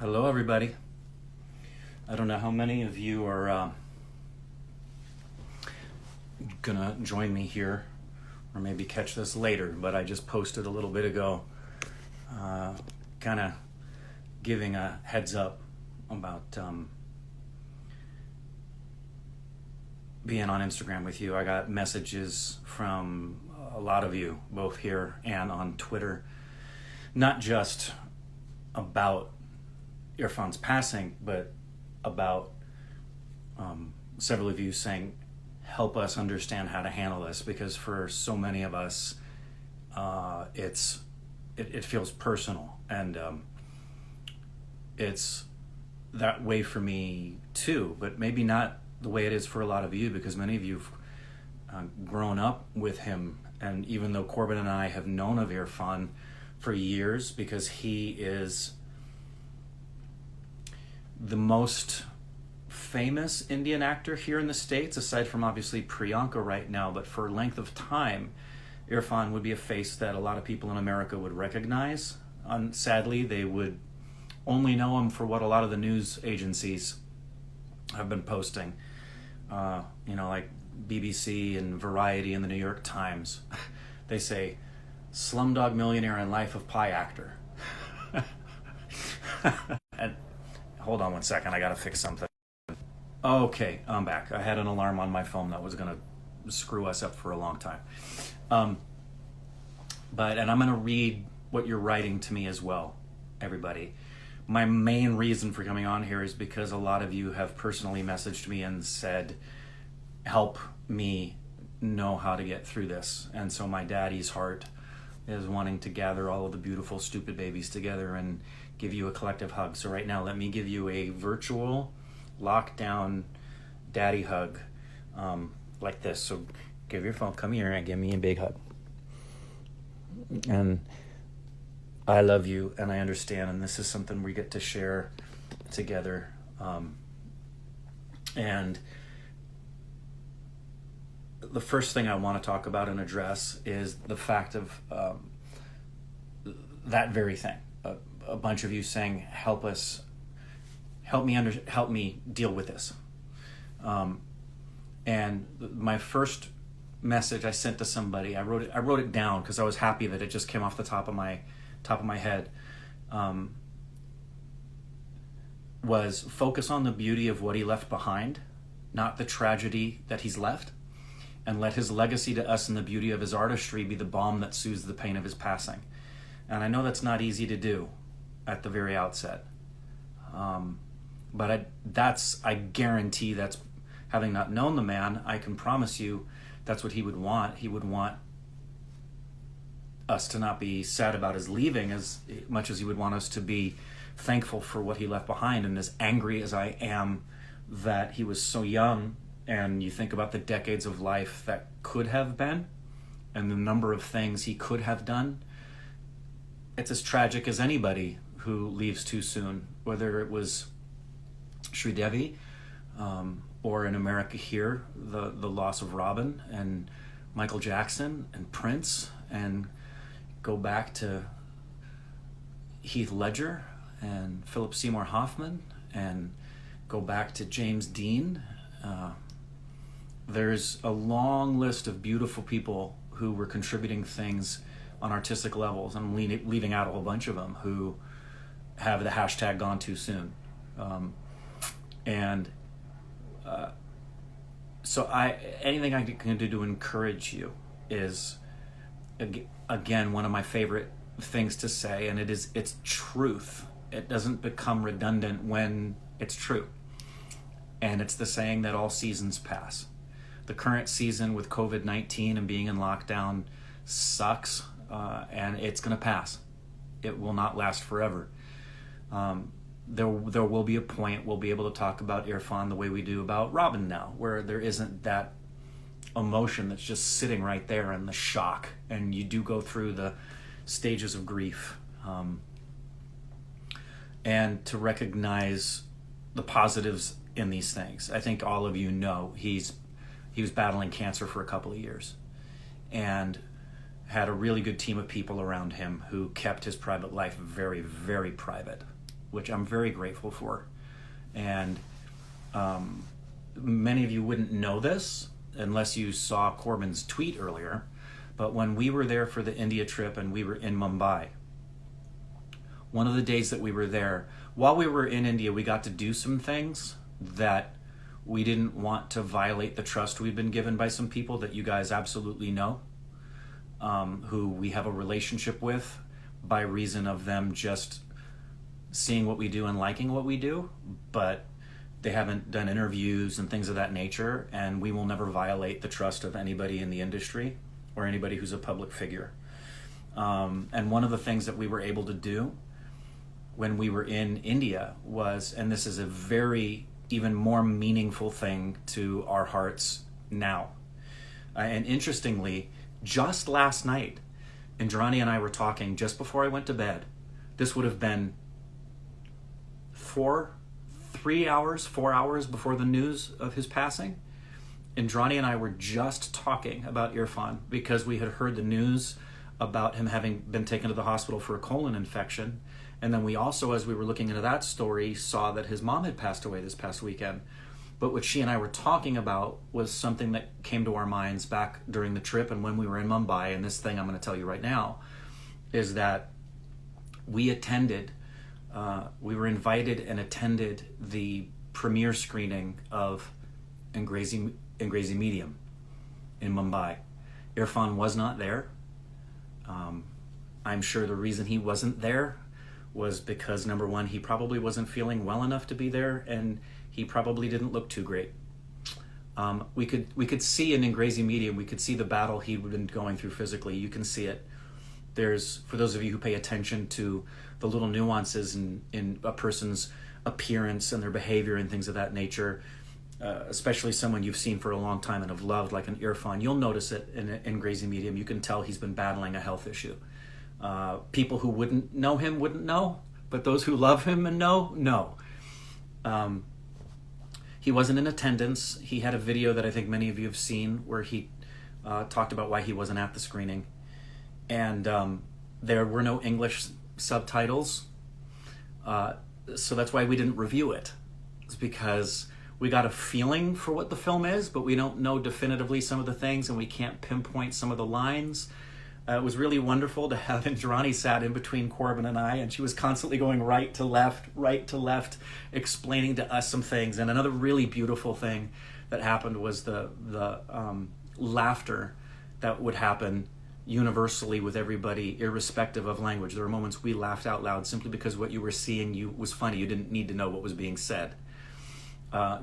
Hello, everybody. I don't know how many of you are gonna join me here or maybe catch this later, but I just posted a little bit ago kind of giving a heads up about being on Instagram with you. I got messages from a lot of you, both here and on Twitter, not just about Irrfan's passing, but about several of you saying, help us understand how to handle this, because for so many of us, it feels personal, and it's that way for me too, but maybe not the way it is for a lot of you, because many of you have grown up with him. And even though Corbin and I have known of Irrfan for years, because he is the most famous Indian actor here in the States, aside from obviously Priyanka right now, but for length of time, Irrfan would be a face that a lot of people in America would recognize. Sadly, they would only know him for what a lot of the news agencies have been posting. Like BBC and Variety and the New York Times. They say, Slumdog Millionaire and Life of Pi actor. And hold on one second, I gotta fix something. Okay, I'm back. I had an alarm on my phone that was gonna screw us up for a long time. And I'm gonna read what you're writing to me as well, everybody. My main reason for coming on here is because a lot of you have personally messaged me and said, help me know how to get through this. And so my daddy's heart is wanting to gather all of the beautiful, stupid babies together and give you a collective hug. So right now, let me give you a virtual lockdown daddy hug, like this. So give your phone, come here and give me a big hug. And I love you, and I understand, and this is something we get to share together. And the first thing I want to talk about and address is the fact of that very thing. A bunch of you saying, help me deal with this. And my first message I sent to somebody, I wrote it down because I was happy that it just came off the top of my head, was focus on the beauty of what he left behind, not the tragedy that he's left, and let his legacy to us and the beauty of his artistry be the balm that soothes the pain of his passing. And I know that's not easy to do at the very outset, but I guarantee that's, having not known the man, I can promise you that's what he would want. He would want us to not be sad about his leaving as much as he would want us to be thankful for what he left behind. And as angry as I am that he was so young, and you think about the decades of life that could have been and the number of things he could have done, it's as tragic as anybody who leaves too soon, whether it was Sri Devi, or in America here, the loss of Robin and Michael Jackson and Prince, and go back to Heath Ledger and Philip Seymour Hoffman, and go back to James Dean. There's a long list of beautiful people who were contributing things on artistic levels. I'm leaving out a whole bunch of them who have the hashtag gone too soon. So anything I can do to encourage you is, again, one of my favorite things to say, and it's truth. It doesn't become redundant when it's true. And it's the saying that all seasons pass. The current season with COVID-19 and being in lockdown sucks, and it's going to pass. It will not last forever. There will be a point we'll be able to talk about Irrfan the way we do about Robin now, where there isn't that emotion that's just sitting right there and the shock, and you do go through the stages of grief. And to recognize the positives in these things. I think all of you know he was battling cancer for a couple of years and had a really good team of people around him who kept his private life very, very private, which I'm very grateful for. And many of you wouldn't know this unless you saw Corbin's tweet earlier, but when we were there for the India trip and we were in Mumbai, one of the days that we were there, while we were in India, we got to do some things that we didn't want to violate the trust we've been given by some people that you guys absolutely know, who we have a relationship with by reason of them just seeing what we do and liking what we do, but they haven't done interviews and things of that nature, and we will never violate the trust of anybody in the industry or anybody who's a public figure. And one of the things that we were able to do when we were in India was, and this is a very even more meaningful thing to our hearts now. And interestingly, just last night, Indrani and I were talking just before I went to bed. This would have been 4 hours before the news of his passing. Indrani and I were just talking about Irrfan because we had heard the news about him having been taken to the hospital for a colon infection. And then we also, as we were looking into that story, saw that his mom had passed away this past weekend. But what she and I were talking about was something that came to our minds back during the trip and when we were in Mumbai. And this thing I'm going to tell you right now is that we were invited and attended the premiere screening of Angrezi Medium in Mumbai. Irrfan was not there. I'm sure the reason he wasn't there was because, number one, he probably wasn't feeling well enough to be there, and he probably didn't look too great. We could see in Angrezi Medium, we could see the battle he'd been going through physically. You can see it. There's, for those of you who pay attention to the little nuances in a person's appearance and their behavior and things of that nature, especially someone you've seen for a long time and have loved, like an Irrfan, you'll notice it in Angrezi Medium. You can tell he's been battling a health issue. People who wouldn't know him wouldn't know, but those who love him and know. He wasn't in attendance. He had a video that I think many of you have seen where he talked about why he wasn't at the screening. And there were no English subtitles. So that's why we didn't review it. It's because we got a feeling for what the film is, but we don't know definitively some of the things, and we can't pinpoint some of the lines. It was really wonderful to have Indrani sat in between Corbin and I, and she was constantly going right to left, explaining to us some things. And another really beautiful thing that happened was the laughter that would happen universally with everybody, irrespective of language. There were moments we laughed out loud simply because what you were seeing was funny. You didn't need to know what was being said.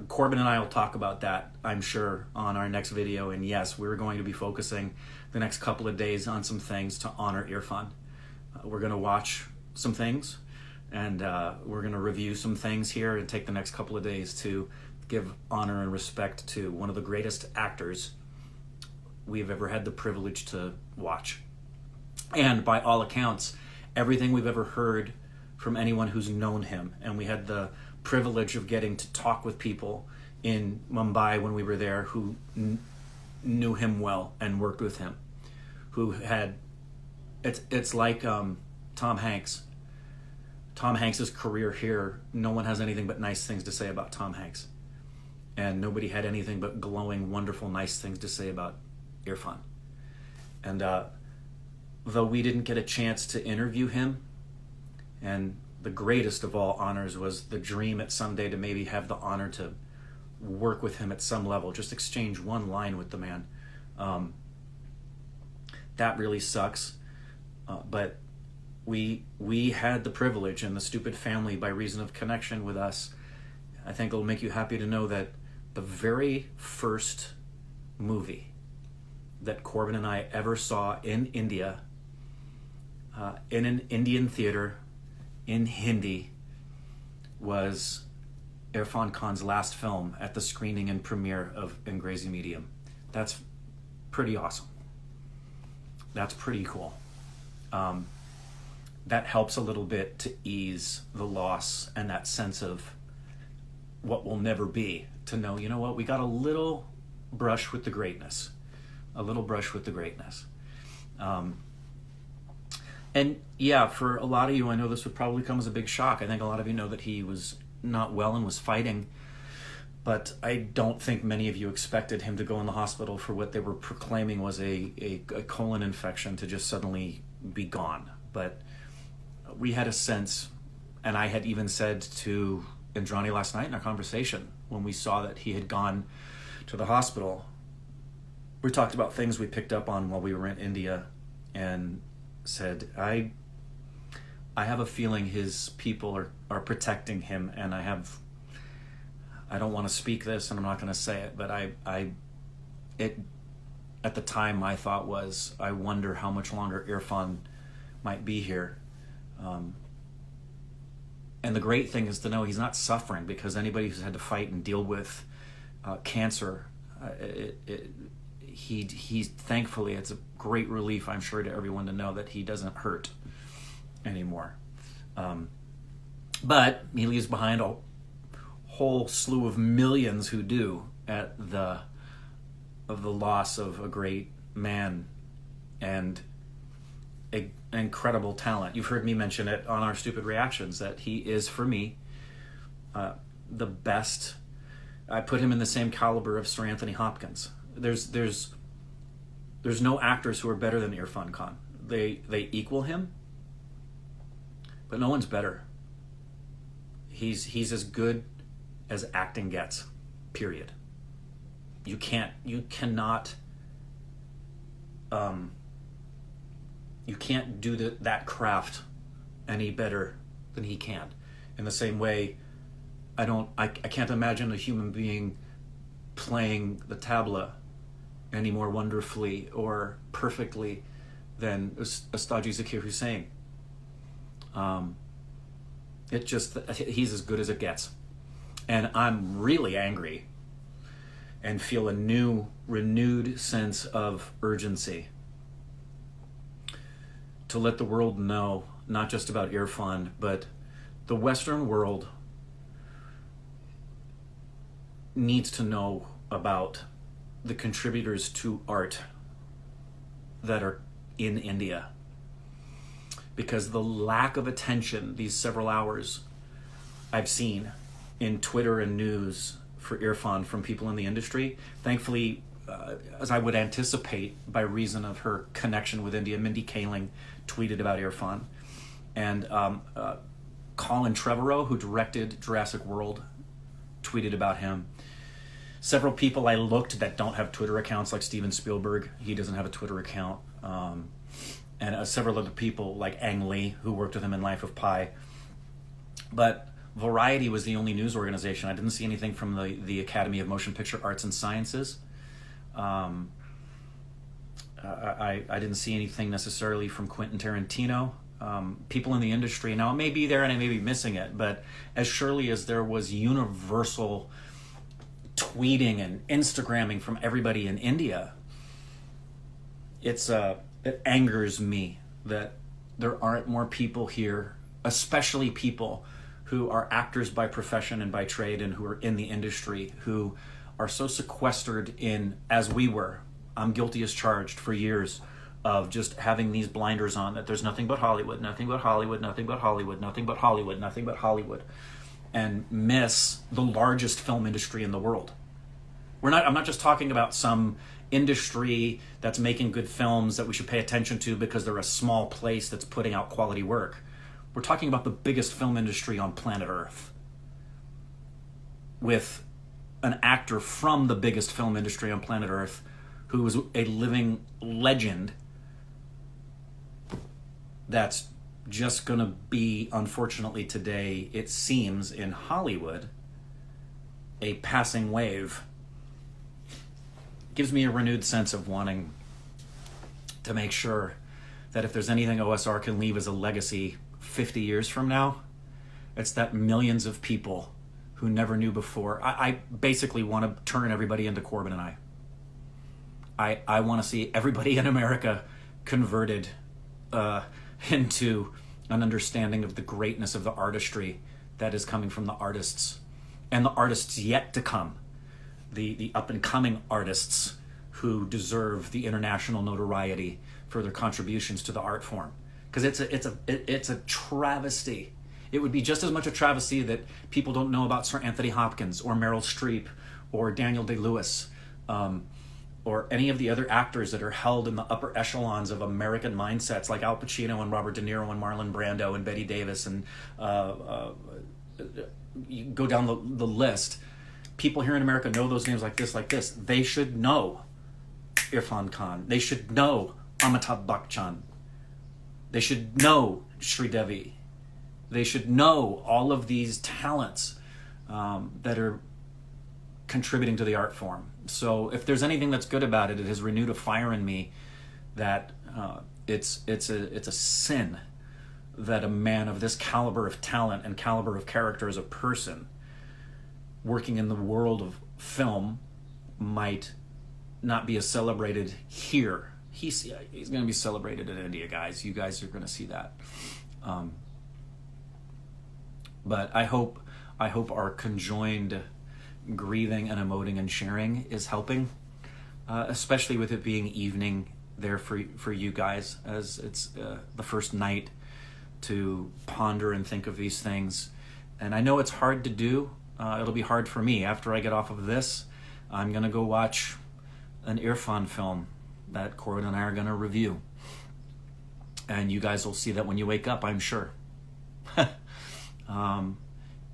Corbin and I will talk about that, I'm sure, on our next video. And yes, we're going to be focusing the next couple of days on some things to honor Irrfan. We're going to watch some things, and we're going to review some things here and take the next couple of days to give honor and respect to one of the greatest actors we've ever had the privilege to watch. And by all accounts, everything we've ever heard from anyone who's known him, and we had the privilege of getting to talk with people in Mumbai when we were there who knew him well and worked with him, who had, it's like Tom Hanks. Tom Hanks's career here, no one has anything but nice things to say about Tom Hanks. And nobody had anything but glowing, wonderful, nice things to say about Irrfan. And though we didn't get a chance to interview him, and the greatest of all honors was the dream at someday to maybe have the honor to work with him at some level, just exchange one line with the man. That really sucks. But we had the privilege, and the stupid family, by reason of connection with us, I think it'll make you happy to know that the very first movie that Corbin and I ever saw in India, in an Indian theater, in Hindi, was Irrfan Khan's last film at the screening and premiere of Angrezi Medium. That's pretty awesome. That's pretty cool. That helps a little bit to ease the loss and that sense of what will never be, to know, you know what, we got a little brush with the greatness. A little brush with the greatness. And yeah, for a lot of you, I know this would probably come as a big shock. I think a lot of you know that he was not well and was fighting, but I don't think many of you expected him to go in the hospital for what they were proclaiming was a colon infection to just suddenly be gone. But we had a sense, and I had even said to Indrani last night in our conversation when we saw that he had gone to the hospital, we talked about things we picked up on while we were in India, and said, I have a feeling his people are protecting him, and I don't want to speak this, and I'm not going to say it, but it at the time my thought was, I wonder how much longer Irrfan might be here. And the great thing is to know he's not suffering, because anybody who's had to fight and deal with cancer, he's thankfully, it's a great relief, I'm sure, to everyone to know that he doesn't hurt anymore. But he leaves behind a whole slew of millions who do at the loss of a great man and an incredible talent. You've heard me mention it on our Stupid Reactions that he is, for me, the best. I put him in the same caliber of Sir Anthony Hopkins. There's no actors who are better than Irrfan Khan. They equal him, but no one's better. He's as good as acting gets. Period. You can't do that craft any better than he can. In the same way, I can't imagine a human being playing the tabla any more wonderfully or perfectly than Ustadji Zakir Hussain. He's as good as it gets. And I'm really angry and feel a new, renewed sense of urgency to let the world know, not just about Irrfan, but the Western world needs to know about the contributors to art that are in India. Because the lack of attention these several hours I've seen in Twitter and news for Irrfan from people in the industry, thankfully, as I would anticipate by reason of her connection with India, Mindy Kaling tweeted about Irrfan. And Colin Trevorrow, who directed Jurassic World, tweeted about him. Several people I looked that don't have Twitter accounts, like Steven Spielberg, he doesn't have a Twitter account. And several other people like Ang Lee, who worked with him in Life of Pi. But Variety was the only news organization. I didn't see anything from the Academy of Motion Picture Arts and Sciences. I didn't see anything necessarily from Quentin Tarantino. People in the industry, now it may be there and I may be missing it, but as surely as there was universal tweeting and Instagramming from everybody in India, it angers me that there aren't more people here, especially people who are actors by profession and by trade and who are in the industry, who are so sequestered in, as we were, I'm guilty as charged for years, of just having these blinders on that there's nothing but Hollywood, nothing but Hollywood, nothing but Hollywood, nothing but Hollywood, nothing but Hollywood, and miss the largest film industry in the world. I'm not just talking about some industry that's making good films that we should pay attention to because they're a small place that's putting out quality work. We're talking about the biggest film industry on planet Earth, with an actor from the biggest film industry on planet Earth who is a living legend that's just going to be, unfortunately today, it seems, in Hollywood, a passing wave. Gives me a renewed sense of wanting to make sure that if there's anything OSR can leave as a legacy 50 years from now, it's that millions of people who never knew before. I basically want to turn everybody into Corbin and I want to see everybody in America converted into an understanding of the greatness of the artistry that is coming from the artists and the artists yet to come, the up-and-coming artists who deserve the international notoriety for their contributions to the art form. because it's a travesty. It would be just as much a travesty that people don't know about Sir Anthony Hopkins or Meryl Streep or Daniel Day-Lewis, or any of the other actors that are held in the upper echelons of American mindsets, like Al Pacino and Robert De Niro and Marlon Brando and Bette Davis, and you go down the list. People here in America know those names like this. They should know Irrfan Khan. They should know Amitabh Bachchan. They should know Sridevi. They should know all of these talents that are contributing to the art form. So if there's anything that's good about it, it has renewed a fire in me that it's a sin that a man of this caliber of talent and caliber of character as a person working in the world of film might not be as celebrated here. He's going to be celebrated in India, guys. You guys are going to see that. But I hope our conjoined grieving and emoting and sharing is helping, especially with it being evening there for you guys, as it's the first night to ponder and think of these things. And I know it's hard to do. It'll be hard for me. After I get off of this, I'm going to go watch an Irrfan film that Corin and I are going to review. And you guys will see that when you wake up, I'm sure.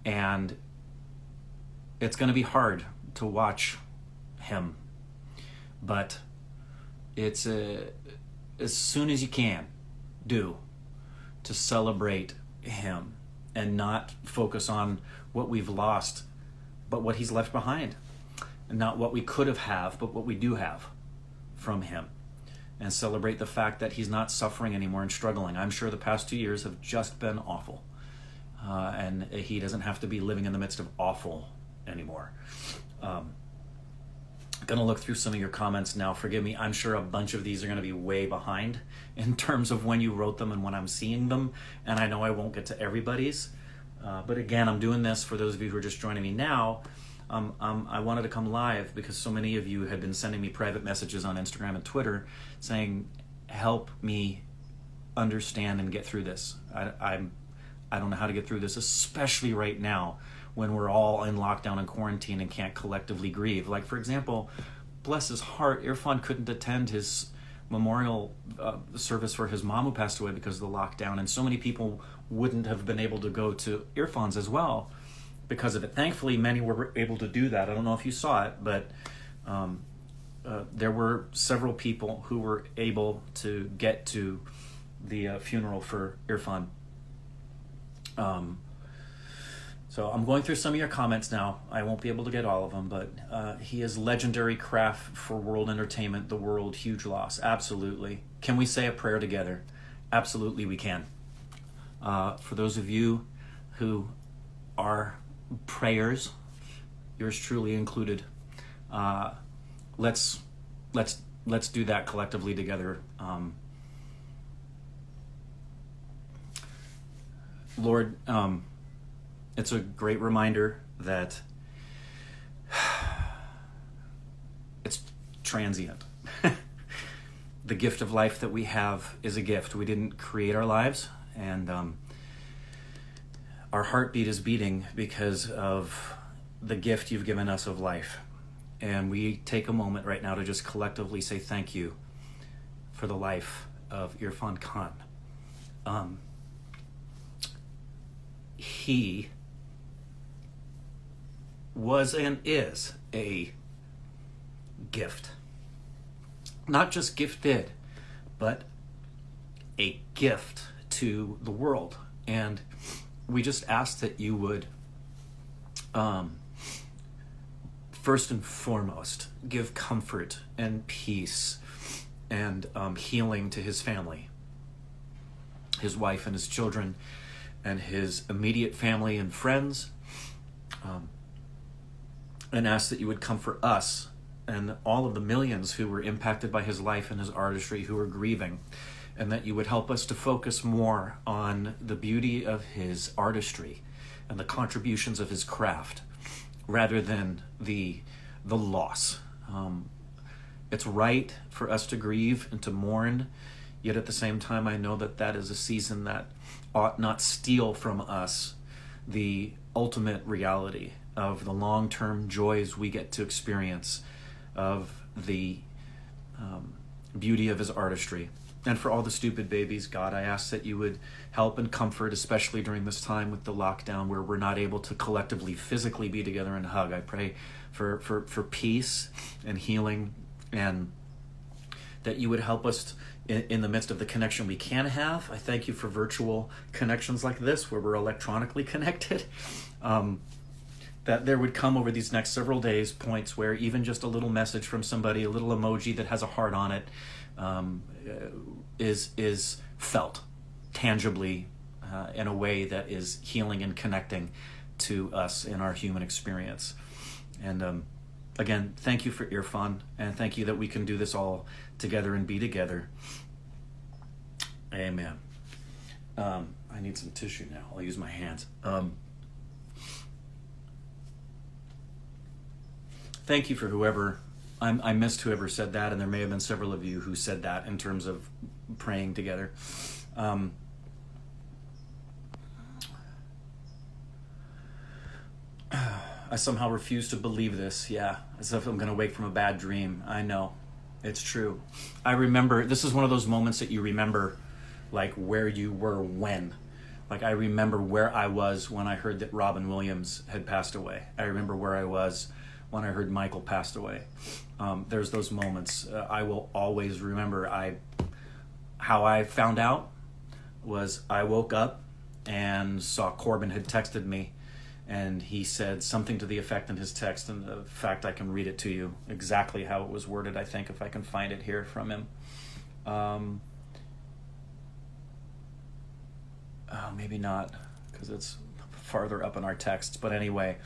And it's going to be hard to watch him, but it's as soon as you can do to celebrate him and not focus on what we've lost, but what he's left behind, and not what we could have, but what we do have from him, and celebrate the fact that he's not suffering anymore and struggling. I'm sure the past 2 years have just been awful. And he doesn't have to be living in the midst of awful anymore. Gonna look through some of your comments now. Forgive me, I'm sure a bunch of these are gonna be way behind in terms of when you wrote them and when I'm seeing them, and I know I won't get to everybody's. But again, I'm doing this for those of you who are just joining me now. I wanted to come live because so many of you had been sending me private messages on Instagram and Twitter saying, help me understand and get through this. I don't know how to get through this, especially right now when we're all in lockdown and quarantine and can't collectively grieve. Like, for example, bless his heart, Irrfan couldn't attend his memorial service for his mom who passed away because of the lockdown, and so many people wouldn't have been able to go to Irrfan's as well because of it. Thankfully, many were able to do that. I don't know if you saw it, but there were several people who were able to get to the funeral for Irrfan. So I'm going through some of your comments now. I won't be able to get all of them, but he is legendary craft for world entertainment, the world, huge loss. Absolutely. Can we say a prayer together? Absolutely we can. For those of you who are prayers, yours truly included, let's do that collectively together. Lord, it's a great reminder that it's transient. The gift of life that we have is a gift. We didn't create our lives, and our heartbeat is beating because of the gift you've given us of life. And we take a moment right now to just collectively say thank you for the life of Irrfan Khan. He was and is a gift. Not just gifted, but a gift to the world. And we just ask that you would, first and foremost, give comfort and peace and healing to his family, his wife and his children, and his immediate family and friends, and ask that you would comfort us and all of the millions who were impacted by his life and his artistry, who are grieving, and that you would help us to focus more on the beauty of his artistry and the contributions of his craft, rather than the loss. It's right for us to grieve and to mourn Yet at the same time, I know that that is a season that ought not steal from us the ultimate reality of the long-term joys we get to experience, of the beauty of his artistry. And for all the stupid babies, God, I ask that you would help and comfort, especially during this time with the lockdown where we're not able to collectively physically be together and hug. I pray for peace and healing, and that you would help us in the midst of the connection we can have. I thank you for virtual connections like this where we're electronically connected. That there would come over these next several days points where even just a little message from somebody, a little emoji that has a heart on it, is felt tangibly in a way that is healing and connecting to us in our human experience. And again, thank you for Irrfan, and thank you that we can do this all together and be together. Amen. I need some tissue now. I'll use my hands. Thank you for whoever, I missed whoever said that, and there may have been several of you who said that in terms of praying together. I somehow refuse to believe this. Yeah, as if I'm going to wake from a bad dream. I know. It's true. I remember, this is one of those moments that you remember, like where you were when. Like I remember where I was when I heard that Robin Williams had passed away. I remember where I was when I heard Michael passed away. There's those moments. I will always remember. How I found out was I woke up and saw Corbin had texted me, and he said something to the effect in his text, and the fact I can read it to you exactly how it was worded, I think, if I can find it here from him. Maybe not, because it's farther up in our texts. But anyway,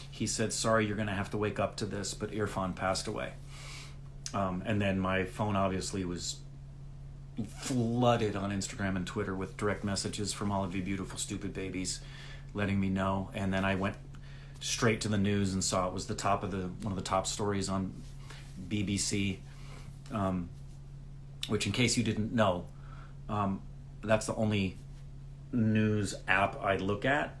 he said, sorry, you're going to have to wake up to this, but Irrfan passed away. And then my phone obviously was flooded on Instagram and Twitter with direct messages from all of you beautiful, stupid babies letting me know. And then I went straight to the news and saw it was the top of one of the top stories on BBC, which, in case you didn't know, that's the only news app I look at,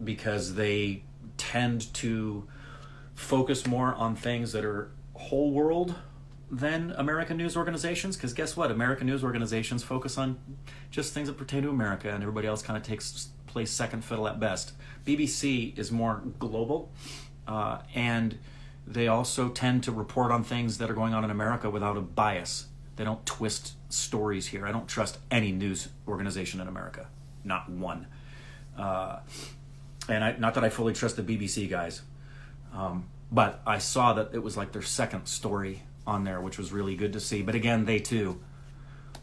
because they tend to focus more on things that are whole world than American news organizations. Because guess what? American news organizations focus on just things that pertain to America, and everybody else kind of plays second fiddle at best. BBC is more global, and they also tend to report on things that are going on in America without a bias. They don't twist stories here. I don't trust any news organization in America. Not one. And not that I fully trust the BBC guys, but I saw that it was like their second story on there, which was really good to see. But again, they too,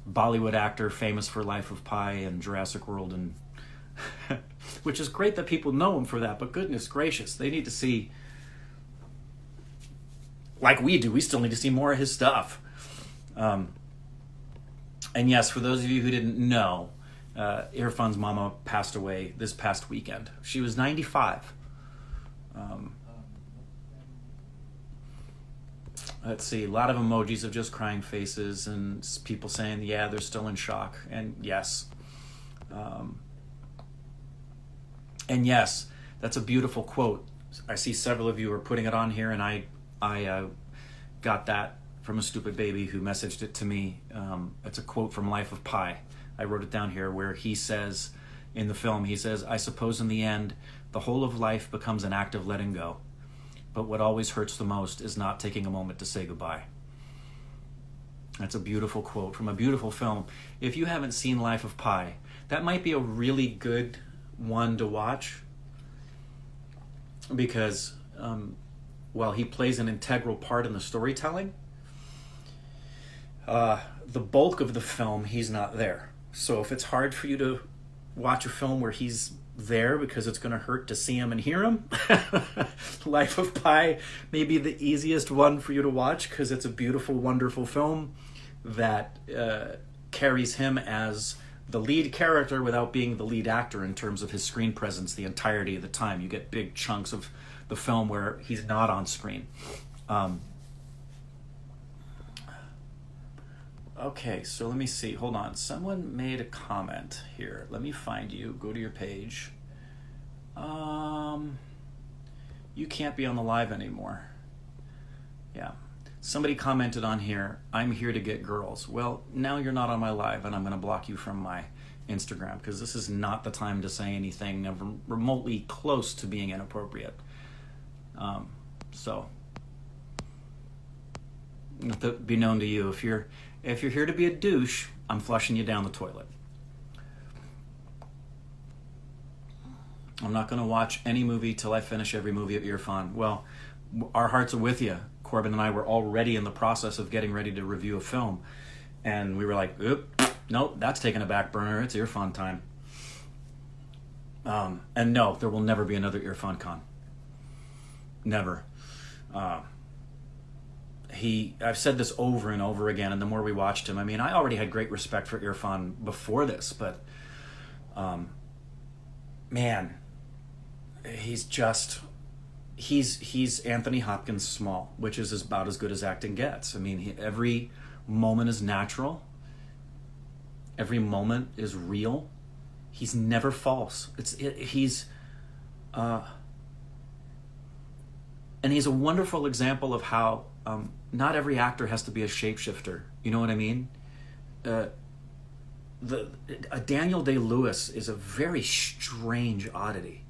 Bollywood actor famous for Life of Pi and Jurassic World, and which is great that people know him for that, but goodness gracious, they need to see, like we do, we still need to see more of his stuff. And yes, for those of you who didn't know, Irrfan's mama passed away this past weekend. She was 95. Let's see, a lot of emojis of just crying faces and people saying, yeah, they're still in shock. And yes. And yes, that's a beautiful quote. I see several of you are putting it on here, and I got that from a stupid baby who messaged it to me. It's a quote from Life of Pi. I wrote it down here, where he says, in the film, he says, I suppose in the end, the whole of life becomes an act of letting go. But what always hurts the most is not taking a moment to say goodbye. That's a beautiful quote from a beautiful film. If you haven't seen Life of Pi, that might be a really good one to watch, because while he plays an integral part in the storytelling, the bulk of the film, he's not there. So if it's hard for you to watch a film where he's there because it's going to hurt to see him and hear him, Life of Pi may be the easiest one for you to watch, because it's a beautiful, wonderful film that carries him as the lead character without being the lead actor in terms of his screen presence the entirety of the time. You get big chunks of the film where he's not on screen. Okay, so let me see. Hold on. Someone made a comment here. Let me find you. Go to your page. You can't be on the live anymore. Yeah. Somebody commented on here, I'm here to get girls. Well, now you're not on my live, and I'm going to block you from my Instagram, because this is not the time to say anything remotely close to being inappropriate. So, let that be known to you. If you're here to be a douche, I'm flushing you down the toilet. I'm not going to watch any movie till I finish every movie of Irrfan. Well, our hearts are with you. Corbin and I were already in the process of getting ready to review a film, and we were like, nope, that's taking a back burner. It's Irrfan time. And no, there will never be another Irrfan Khan. Never. I've said this over and over again, and the more we watched him, I mean, I already had great respect for Irrfan before this, but man, he's Anthony Hopkins small, which is about as good as acting gets. I mean, every moment is natural. Every moment is real. He's never false. And he's a wonderful example of how not every actor has to be a shapeshifter. You know what I mean? Daniel Day-Lewis is a very strange oddity.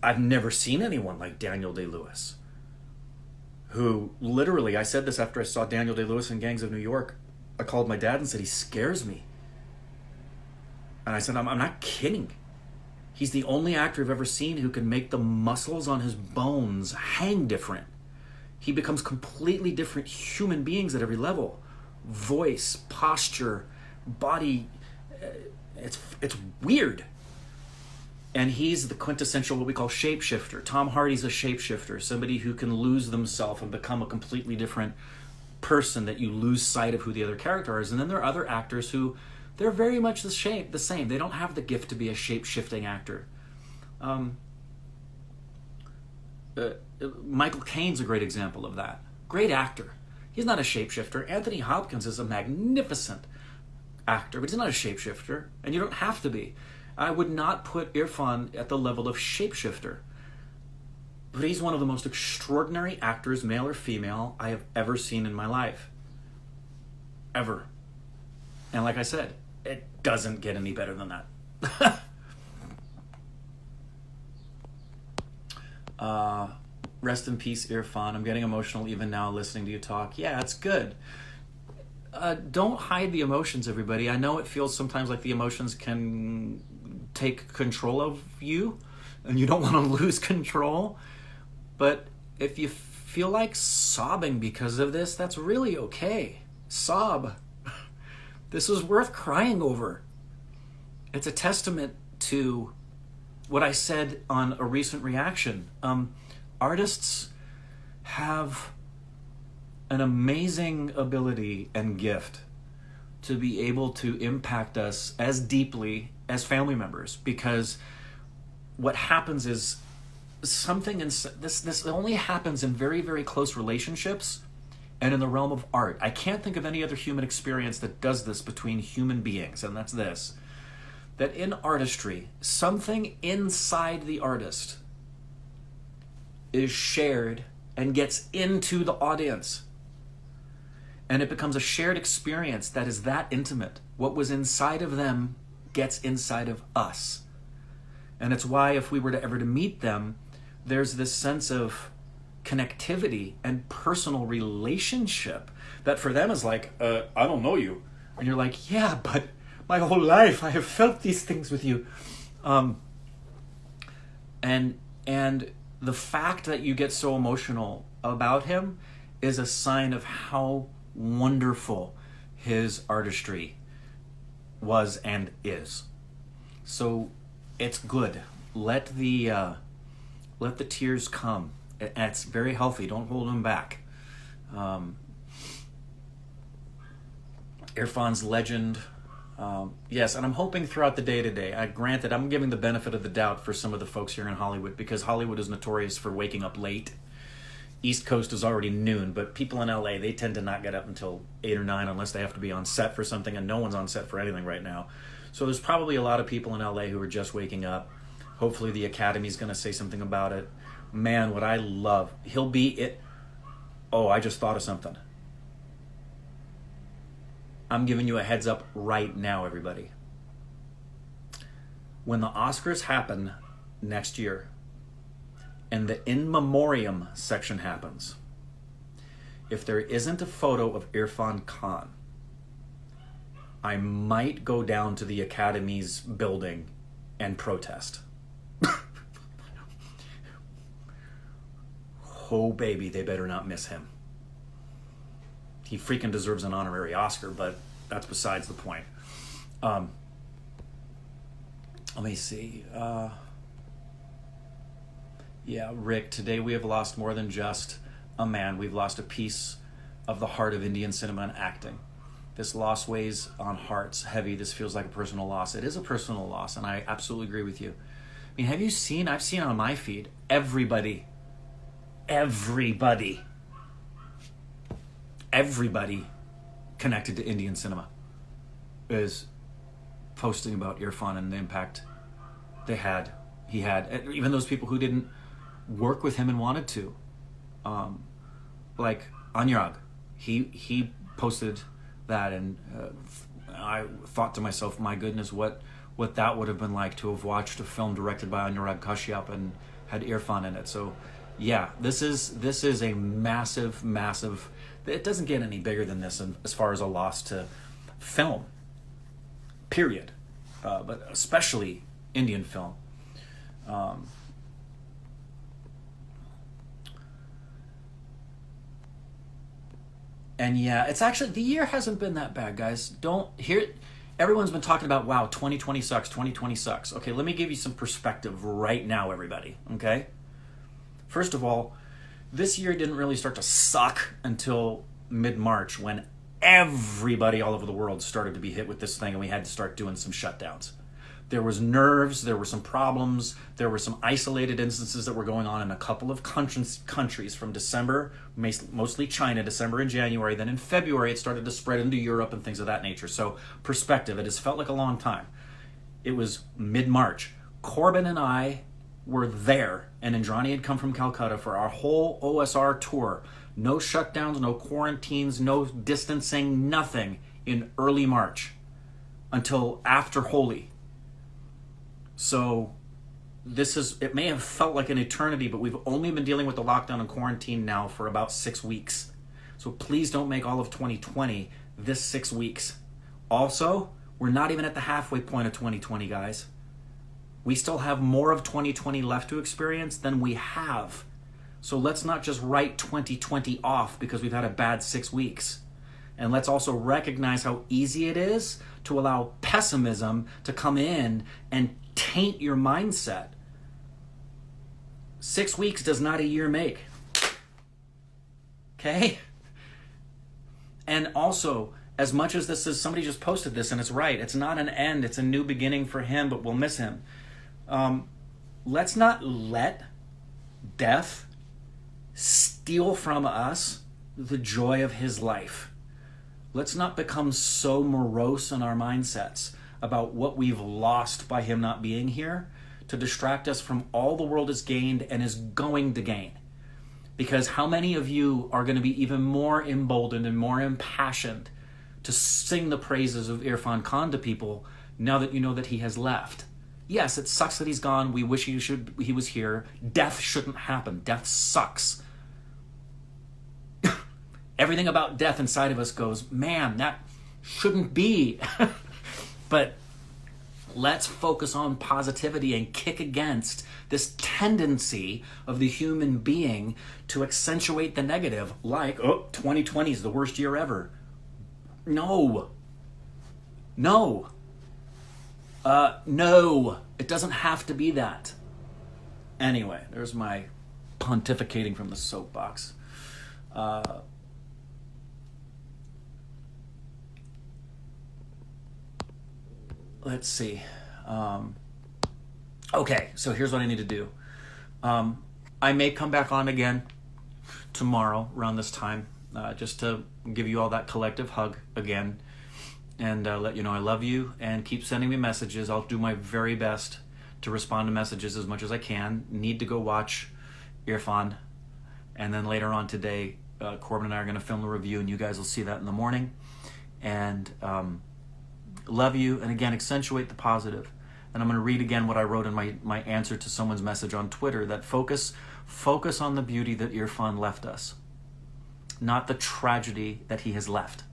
I've never seen anyone like Daniel Day-Lewis, who literally, I said this after I saw Daniel Day-Lewis in Gangs of New York. I called my dad and said, he scares me. And I said, I'm not kidding. He's the only actor I've ever seen who can make the muscles on his bones hang different. He becomes completely different human beings at every level. Voice, posture, body. It's weird. And he's the quintessential, what we call shapeshifter. Tom Hardy's a shapeshifter, somebody who can lose themselves and become a completely different person, that you lose sight of who the other character is. And then there are other actors who, they're very much the same. They don't have the gift to be a shape-shifting actor. Michael Caine's a great example of that. Great actor. He's not a shapeshifter. Anthony Hopkins is a magnificent actor, but he's not a shapeshifter, and you don't have to be. I would not put Irrfan at the level of shapeshifter, but he's one of the most extraordinary actors, male or female, I have ever seen in my life. Ever. And like I said, it doesn't get any better than that. Rest in peace, Irrfan. I'm getting emotional even now listening to you talk. Yeah, it's good. Don't hide the emotions, everybody. I know it feels sometimes like the emotions can take control of you, and you don't want to lose control. But if you feel like sobbing because of this, that's really okay. Sob. This is worth crying over. It's a testament to what I said on a recent reaction. Artists have an amazing ability and gift to be able to impact us as deeply as family members, because what happens is something in this only happens in very, very close relationships and in the realm of art. I can't think of any other human experience that does this between human beings, and that's this: that in artistry, something inside the artist is shared and gets into the audience. And it becomes a shared experience that is that intimate. What was inside of them gets inside of us. And it's why if we were to ever to meet them, there's this sense of connectivity and personal relationship that for them is like, I don't know you. And you're like, yeah, but my whole life I have felt these things with you. And the fact that you get so emotional about him is a sign of how wonderful his artistry was and is. So it's good. Let the tears come. It's very healthy. Don't hold them back. Irrfan's legend. Yes, and I'm hoping throughout the day today, granted, I'm giving the benefit of the doubt for some of the folks here in Hollywood, because Hollywood is notorious for waking up late East Coast is already noon, but people in LA, they tend to not get up until 8 or 9 unless they have to be on set for something, and no one's on set for anything right now. So there's probably a lot of people in LA who are just waking up. Hopefully the Academy's going to say something about it. Man, what I love, he'll be it. Oh, I just thought of something. I'm giving you a heads up right now, everybody. When the Oscars happen next year, and the in memoriam section happens, if there isn't a photo of Irrfan Khan, I might go down to the Academy's building and protest. Oh baby, they better not miss him. He freaking deserves an honorary Oscar, but that's besides the point. Let me see. Yeah, Rick, today we have lost more than just a man. We've lost a piece of the heart of Indian cinema and acting. This loss weighs on hearts heavy. This feels like a personal loss. It is a personal loss, and I absolutely agree with you. I mean, I've seen on my feed, everybody connected to Indian cinema is posting about Irrfan and the impact he had. Even those people who didn't work with him and wanted to, like Anurag, he posted that, and I thought to myself, my goodness, what that would have been like to have watched a film directed by Anurag Kashyap and had Irrfan in it. So yeah, this is a massive, it doesn't get any bigger than this as far as a loss to film, period, but especially Indian film. And yeah, it's actually, the year hasn't been that bad, guys. Everyone's been talking about, wow, 2020 sucks, 2020 sucks. Okay, let me give you some perspective right now, everybody, okay? First of all, this year didn't really start to suck until mid-March, when everybody all over the world started to be hit with this thing and we had to start doing some shutdowns. There was nerves, there were some problems, there were some isolated instances that were going on in a couple of countries from December, mostly China, December and January. Then in February it started to spread into Europe and things of that nature. So perspective, it has felt like a long time. It was mid-March. Corbin and I were there, and Indrani had come from Calcutta for our whole OSR tour. No shutdowns, no quarantines, no distancing, nothing in early March until after Holi. So it may have felt like an eternity, but we've only been dealing with the lockdown and quarantine now for about 6 weeks. So please don't make all of 2020 this 6 weeks. Also, we're not even at the halfway point of 2020, guys. We still have more of 2020 left to experience than we have. So let's not just write 2020 off because we've had a bad 6 weeks. And let's also recognize how easy it is to allow pessimism to come in and taint your mindset. 6 weeks does not a year make. Okay? And also, as much as this is, somebody just posted this and it's right, it's not an end, it's a new beginning for him, but we'll miss him. Let's not let death steal from us the joy of his life. Let's not become so morose in our mindsets about what we've lost by him not being here to distract us from all the world has gained and is going to gain. Because how many of you are going to be even more emboldened and more impassioned to sing the praises of Irrfan Khan to people now that you know that he has left? Yes, it sucks that he's gone. We wish he was here. Death shouldn't happen. Death sucks. Everything about death inside of us goes, man, that shouldn't be. But let's focus on positivity and kick against this tendency of the human being to accentuate the negative, like, 2020 is the worst year ever. No, it doesn't have to be that. Anyway, there's my pontificating from the soapbox. Let's see. Okay, so here's what I need to do. I may come back on again tomorrow around this time, just to give you all that collective hug again, and let you know I love you, and keep sending me messages. I'll do my very best to respond to messages as much as I can. Need to go watch Irrfan, and then later on today, Corbin and I are going to film a review, and you guys will see that in the morning. And love you, and again, accentuate the positive. And I'm going to read again what I wrote in my answer to someone's message on Twitter, that focus on the beauty that Irrfan left us, not the tragedy that he has left.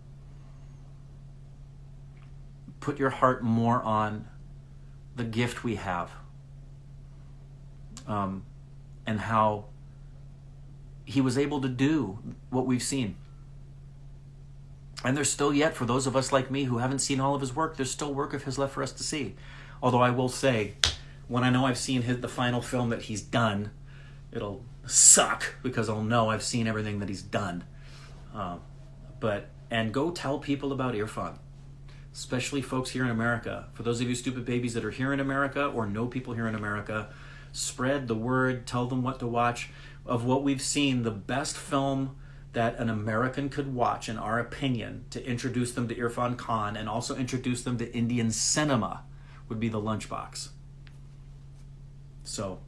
Put your heart more on the gift we have, and how he was able to do what we've seen. And there's still yet, for those of us like me who haven't seen all of his work, there's still work of his left for us to see. Although I will say, when I know I've seen the final film that he's done, it'll suck because I'll know I've seen everything that he's done. And go tell people about Irrfan, especially folks here in America. For those of you stupid babies that are here in America or know people here in America, spread the word, tell them what to watch. Of what we've seen, the best film that an American could watch, in our opinion, to introduce them to Irrfan Khan and also introduce them to Indian cinema would be The Lunchbox. So,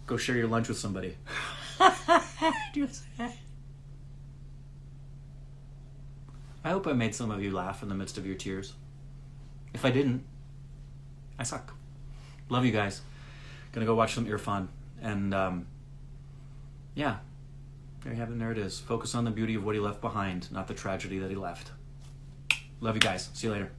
go share your lunch with somebody. I hope I made some of you laugh in the midst of your tears. If I didn't, I suck. Love you guys. Gonna go watch some Irrfan. And, yeah. There you have it, there it is. Focus on the beauty of what he left behind, not the tragedy that he left. Love you guys. See you later.